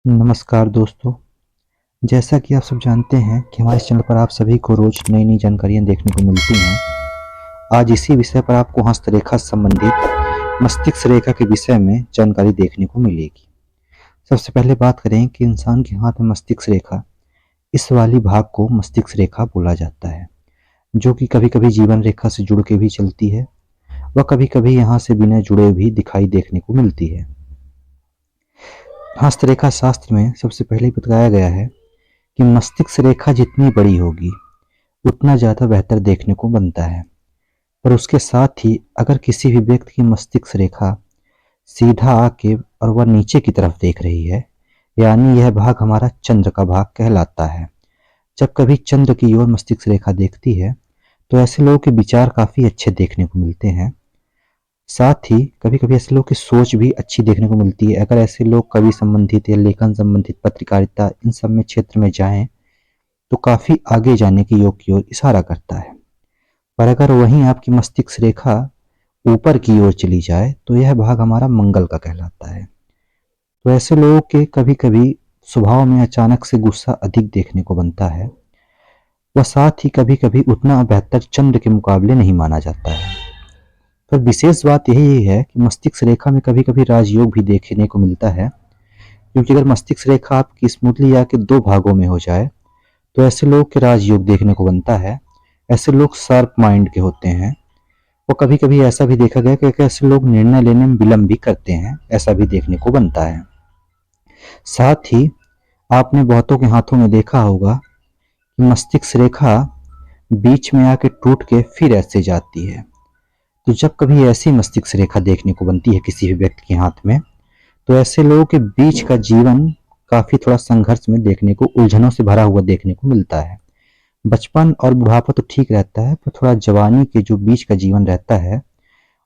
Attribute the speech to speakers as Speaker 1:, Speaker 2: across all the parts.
Speaker 1: नमस्कार दोस्तों। जैसा कि आप सब जानते हैं कि हमारे चैनल पर आप सभी को रोज नई नई जानकारियाँ देखने को मिलती हैं। आज इसी विषय पर आपको हस्तरेखा संबंधित मस्तिष्क रेखा के विषय में जानकारी देखने को मिलेगी। सबसे पहले बात करें कि इंसान के हाथ में मस्तिष्क रेखा, इस वाली भाग को मस्तिष्क रेखा बोला जाता है, जो कि कभी कभी जीवन रेखा से जुड़ के भी चलती है व कभी कभी यहाँ से बिना जुड़े भी दिखाई देखने को मिलती है। हस्तरेखा शास्त्र में सबसे पहले बताया गया है कि मस्तिष्क रेखा जितनी बड़ी होगी उतना ज़्यादा बेहतर देखने को बनता है। पर उसके साथ ही अगर किसी भी व्यक्ति की मस्तिष्क रेखा सीधा आके और वह नीचे की तरफ देख रही है, यानी यह भाग हमारा चंद्र का भाग कहलाता है। जब कभी चंद्र की ओर मस्तिष्क रेखा देखती है तो ऐसे लोगों के विचार काफ़ी अच्छे देखने को मिलते हैं। साथ ही कभी कभी ऐसे लोग की सोच भी अच्छी देखने को मिलती है। अगर ऐसे लोग कवि संबंधित या लेखन संबंधित, पत्रकारिता, इन सब में क्षेत्र में जाएं तो काफ़ी आगे जाने के योग की ओर इशारा करता है। पर अगर वहीं आपकी मस्तिष्क रेखा ऊपर की ओर चली जाए तो यह भाग हमारा मंगल का कहलाता है। तो ऐसे लोगों के कभी कभी स्वभाव में अचानक से गुस्सा अधिक देखने को बनता है। वह साथ ही कभी कभी उतना बेहतर चंद्र के मुकाबले नहीं माना जाता है। पर विशेष बात यही है कि मस्तिष्क रेखा में कभी कभी राजयोग भी देखने को मिलता है, क्योंकि अगर मस्तिष्क रेखा आपकी स्मूथली आके दो भागों में हो जाए तो ऐसे लोग के राजयोग देखने को बनता है। ऐसे लोग शार्प माइंड के होते हैं। और कभी कभी ऐसा भी देखा गया कि ऐसे लोग निर्णय लेने में विलंब भी करते हैं, ऐसा भी देखने को बनता है। साथ ही आपने बहुतों के हाथों में देखा होगा कि मस्तिष्क रेखा बीच में आके टूट के फिर ऐसे जाती है। तो जब कभी ऐसी मस्तिष्क रेखा देखने को बनती है किसी भी व्यक्ति के हाथ में, तो ऐसे लोगों के बीच का जीवन काफी थोड़ा संघर्ष में देखने को, उलझनों से भरा हुआ देखने को मिलता है। बचपन और बुढ़ापा तो ठीक रहता है, पर थोड़ा जवानी के जो बीच का जीवन रहता है,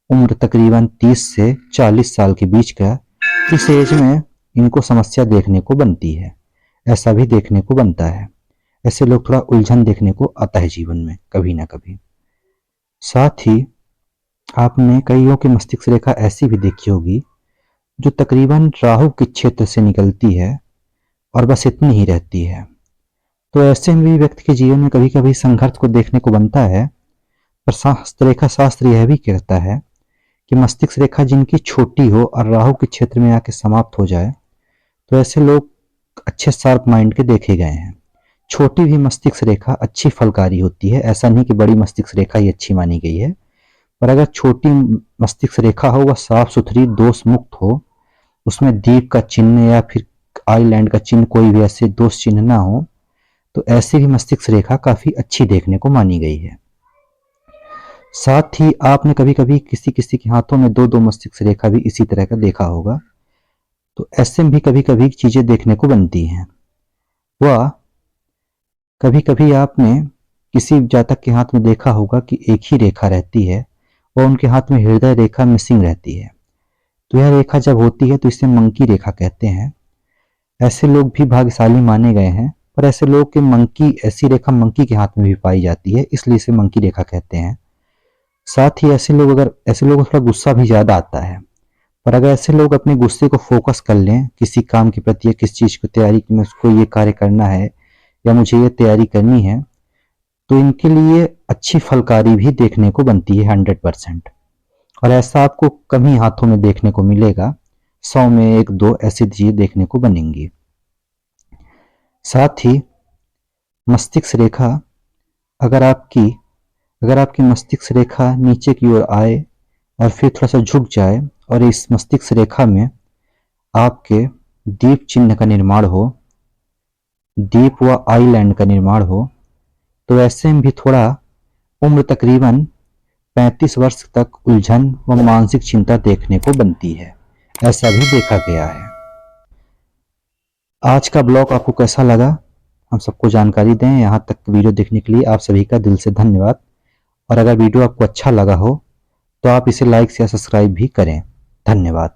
Speaker 1: उम्र तकरीबन 30 से 40 साल के बीच का, इस एज में इनको समस्या देखने को बनती है, ऐसा भी देखने को बनता है। ऐसे लोग थोड़ा उलझन देखने को आता है जीवन में कभी ना कभी। साथ ही आपने कईयों की मस्तिष्क रेखा ऐसी भी देखी होगी जो तकरीबन राहु के क्षेत्र से निकलती है और बस इतनी ही रहती है। तो ऐसे में भी व्यक्ति के जीवन में कभी कभी संघर्ष को देखने को बनता है। पर हस्तरेखा शास्त्र यह भी कहता है कि मस्तिष्क रेखा जिनकी छोटी हो और राहु के क्षेत्र में आके समाप्त हो जाए तो ऐसे लोग अच्छे शार्प माइंड के देखे गए हैं। छोटी भी मस्तिष्क रेखा अच्छी फलकारी होती है, ऐसा नहीं कि बड़ी मस्तिष्क रेखा ही अच्छी मानी गई है। पर अगर छोटी मस्तिष्क रेखा हो, वह साफ सुथरी, दोष मुक्त हो, उसमें दीप का चिन्ह या फिर आईलैंड का चिन्ह, कोई भी ऐसे दोष चिन्ह ना हो, तो ऐसी भी मस्तिष्क रेखा काफी अच्छी देखने को मानी गई है। साथ ही आपने कभी कभी किसी किसी के हाथों में दो दो मस्तिष्क रेखा भी इसी तरह का देखा होगा। तो ऐसे में भी कभी कभी चीजें देखने को बनती हैं। वह कभी कभी आपने किसी जातक के हाथ में देखा होगा कि एक ही रेखा रहती है और उनके हाथ में हृदय रेखा मिसिंग रहती है। तो यह रेखा जब होती है तो इसे मंकी रेखा कहते हैं। ऐसे लोग भी भाग्यशाली माने गए हैं। पर ऐसे लोग के ऐसी रेखा मंकी के हाथ में भी पाई जाती है, इसलिए इसे मंकी रेखा कहते हैं। साथ ही ऐसे लोग को थोड़ा गुस्सा भी ज्यादा आता है। पर अगर ऐसे लोग अपने गुस्से को फोकस कर लें किसी काम के प्रति या किस चीज की तैयारी में, उसको ये कार्य करना है या मुझे ये तैयारी करनी है, तो इनके लिए अच्छी फलकारी भी देखने को बनती है 100%। और ऐसा आपको कम ही हाथों में देखने को मिलेगा, 100 में 1-2 ऐसी चीजें देखने को बनेंगी। साथ ही मस्तिष्क रेखा अगर आपकी मस्तिष्क रेखा नीचे की ओर आए और फिर थोड़ा सा झुक जाए और इस मस्तिष्क रेखा में आपके दीप चिन्ह का निर्माण हो, दीप व आईलैंड का निर्माण हो, तो ऐसे में भी थोड़ा उम्र तकरीबन 35 वर्ष तक उलझन व मानसिक चिंता देखने को बनती है, ऐसा भी देखा गया है। आज का ब्लॉग आपको कैसा लगा, हम सबको जानकारी दें। यहाँ तक वीडियो देखने के लिए आप सभी का दिल से धन्यवाद। और अगर वीडियो आपको अच्छा लगा हो तो आप इसे लाइक या सब्सक्राइब भी करें। धन्यवाद।